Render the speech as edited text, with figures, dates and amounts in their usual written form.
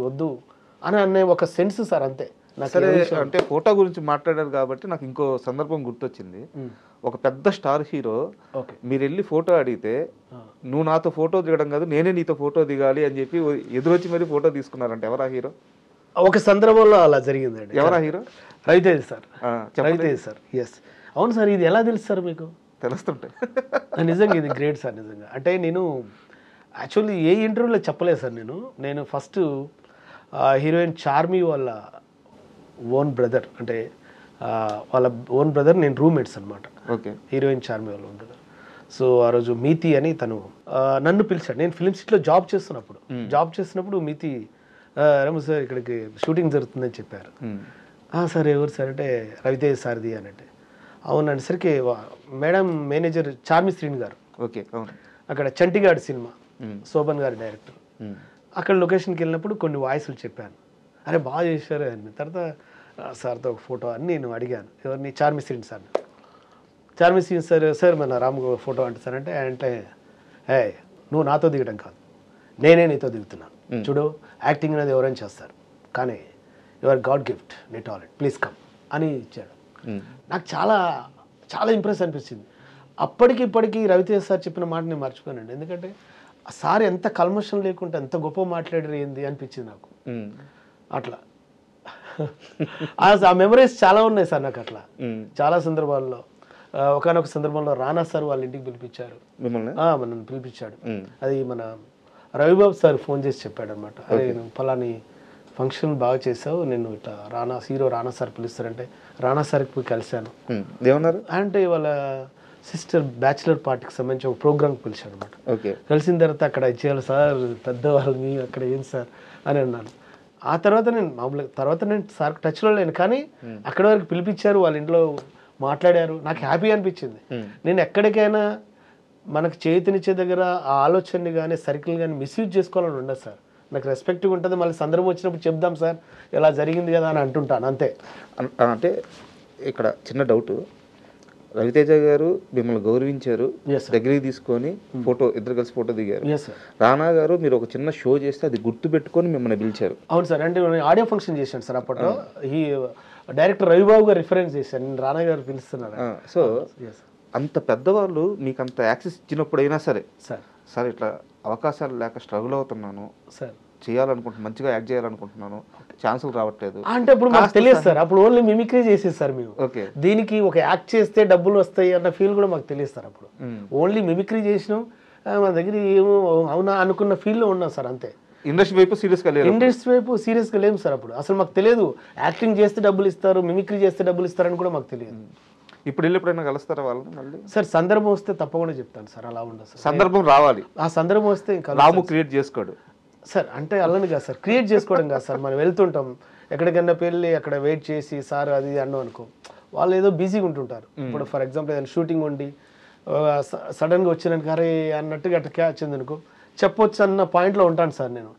వద్దు అని అనే ఒక సెన్స్ సార్ అంతే. సరే, అంటే ఫోటో గురించి మాట్లాడారు కాబట్టి నాకు ఇంకో సందర్భం గుర్తొచ్చింది. ఒక పెద్ద స్టార్ హీరో మీరు వెళ్ళి ఫోటో అడిగితే నువ్వు నాతో ఫోటో దిగడం కాదు నేనే నీతో ఫోటో దిగాలి అని చెప్పి ఎదురొచ్చి మరి ఫోటో తీసుకున్నారంటే ఎవరా హీరో? ఒక సందర్భంలో అలా జరిగిందండి. ఎవరా hero? Raviteja sir. Raviteja sir. Yes, అవును సార్. ఇది ఎలా తెలుసు సార్ మీకు? తెలుస్తుంటాయి. నిజంగా ఇది గ్రేట్ సార్. నిజంగా అంటే నేను యాక్చువల్లీ ఏ ఇంటర్వ్యూలో చెప్పలేదు సార్. నేను ఫస్ట్ హీరోయిన్ చార్మి వాళ్ళ ఓన్ బ్రదర్, అంటే వాళ్ళ ఓన్ బ్రదర్, నేను రూమ్మేట్స్ అనమాట. ఓకే. హీరోయిన్ చార్మి వాళ్ళ ఓన్ బ్రదర్. సో ఆ రోజు మీతి అని తను నన్ను పిలిచాడు. నేను ఫిల్మ్ సిటీలో జాబ్ చేస్తున్నప్పుడు మీతి రము సార్ ఇక్కడికి షూటింగ్ జరుగుతుందని చెప్పారు. సార్ ఎవరు సార్ అంటే రవితేజ్ సార్ది అని అంటే అవుననేసరికి మేడం మేనేజర్ చార్మి శ్రీని గారు. ఓకే. అక్కడ చంటిగాడ్ సినిమా శోభన్ గారి డైరెక్టర్. అక్కడ లొకేషన్కి వెళ్ళినప్పుడు కొన్ని వాయిస్లు చెప్పాను. అరే బాగా చేశారు అని. తర్వాత సార్తో ఒక ఫోటో అని నేను అడిగాను. ఎవరిని? చార్మి శ్రీని సార్. చార్మి శ్రీని సార్ మన రామ్ ఫోటో అంటే సార్ అంటే నువ్వు నాతో దిగడం కాదు, నేనే నీతో దిగుతున్నాను. చూడు, యాక్టింగ్ అనేది ఎవరైనా చేస్తారు, కానీ యువర్ గాడ్ గిఫ్ట్, నీ టాలెంట్, ప్లీజ్ కమ్ అని ఇచ్చాడు. నాకు చాలా చాలా ఇంప్రెస్ అనిపించింది. అప్పటికి ఇప్పటికీ రవితేజ్ సార్ చెప్పిన మాట నేను మర్చిపోయానండి. ఎందుకంటే ఆ సార్ ఎంత కల్మషం లేకుండా ఎంత గొప్ప మాట్లాడారు ఏంది అనిపించింది నాకు. అట్లా ఆ మెమరీస్ చాలా ఉన్నాయి సార్ నాకు. అట్లా చాలా సందర్భాల్లో ఒకనొక సందర్భంలో రానా సార్ వాళ్ళ ఇంటికి పిలిపించారు, మనల్ని పిలిపించాడు. అది మన రవిబాబు సార్ ఫోన్ చేసి చెప్పాడు అనమాట. అరే నువ్వు ఫలాని ఫంక్షన్ బాగా చేసావు, నేను ఇట్లా హీరో రానా సార్ పిలుస్తారంటే రానా సార్కి పోయి కలిశాను. ఏమన్నారు అంటే వాళ్ళ సిస్టర్ బ్యాచిలర్ పార్టీకి సంబంధించి ఒక ప్రోగ్రామ్కి పిలిచాడు అనమాట. కలిసిన తర్వాత అక్కడ ఇచ్చేయాలి సార్, పెద్దవాళ్ళు మీ అక్కడ ఏం సార్ అని అన్నాను. ఆ తర్వాత నేను సార్ టచ్లో లేను, కానీ అక్కడ వరకు పిలిపించారు, వాళ్ళ ఇంట్లో మాట్లాడారు. నాకు హ్యాపీ అనిపించింది. నేను ఎక్కడికైనా మనకు చేతినిచ్చే దగ్గర ఆ ఆలోచనని కానీ సర్కిల్ కానీ మిస్యూజ్ చేసుకోవాలని ఉండదు సార్. నాకు రెస్పెక్ట్గా ఉంటుంది. మళ్ళీ సందర్భం వచ్చినప్పుడు చెప్దాం సార్ ఇలా జరిగింది కదా అని అంటుంటాను అంతే. అంటే ఇక్కడ చిన్న డౌట్, రవితేజ గారు మిమ్మల్ని గౌరవించారు, దగ్గరికి తీసుకొని ఇద్దరు కలిసి ఫోటో దిగారు. రానా గారు మీరు ఒక చిన్న షో చేస్తే అది గుర్తు పెట్టుకొని మిమ్మల్ని పిలిచారు. అవును సార్. అంటే ఆడియో ఫంక్షన్ చేశాను సార్ అప్పట్లో. ఈ డైరెక్టర్ రవిబాబు గారు రిఫరెన్స్ చేశాను, నేను రానా గారు పిలుస్తున్నారు. సో అంత పెద్దవాళ్ళు మీకు అంత యాక్సెస్ ఇచ్చినప్పుడైనా సరే సార్ ఇట్లా అవకాశాలు లేక స్ట్రగుల్ అవుతున్నాను సార్, చేయాలనుకుంటున్నాను, మంచిగా యాక్ట్ చేయాలనుకుంటున్నాను, ఛాన్సులు రావట్లేదు అంటే ఇప్పుడు మాకు తెలియదు సార్. అప్పుడు ఓన్లీ మిమిక్రీ చేసేది సార్ మేము. దీనికి ఒక యాక్ట్ చేస్తే డబ్బులు వస్తాయి అన్న ఫీల్ కూడా మాకు తెలియదు సార్. అప్పుడు ఓన్లీ మిమిక్రీ చేసినాం, మా దగ్గర ఏమో అవునా అనుకున్న ఫీల్లో ఉన్నాం సార్ అంతే. ఇండస్ట్రీ వైపు సీరియస్గా లేము సార్. అప్పుడు అసలు మాకు తెలియదు యాక్టింగ్ చేస్తే డబ్బులు ఇస్తారు, మిమిక్రీ చేస్తే డబ్బులు ఇస్తారని కూడా మాకు తెలియదు. ఇప్పుడు ఎప్పుడైనా కలుస్తారా వాళ్ళని మళ్ళీ? సార్ సందర్భం వస్తే తప్పకుండా చెప్తాను సార్. అలా ఉండదు సార్, సందర్భం రావాలి. ఆ సందర్భం వస్తే ఇంకా రాము క్రియేట్ చేసుకోడు సార్. అంటే అలాని కాదు సార్, క్రియేట్ చేసుకోవడం కాదు సార్. మనం వెళ్తుంటాం ఎక్కడికన్నా వెళ్ళి అక్కడ వెయిట్ చేసి సార్ అది అన్నాం అనుకో, వాళ్ళు ఏదో బిజీగా ఉంటుంటారు. ఇప్పుడు ఫర్ ఎగ్జాంపుల్ ఏదైనా షూటింగ్ ఉండి సడన్గా వచ్చినాక అరే అన్నట్టుగా అట్లా క్యాచ్ ఉంది అనుకో, చెప్పొచ్చు అన్న పాయింట్లో ఉంటాను సార్ నేను.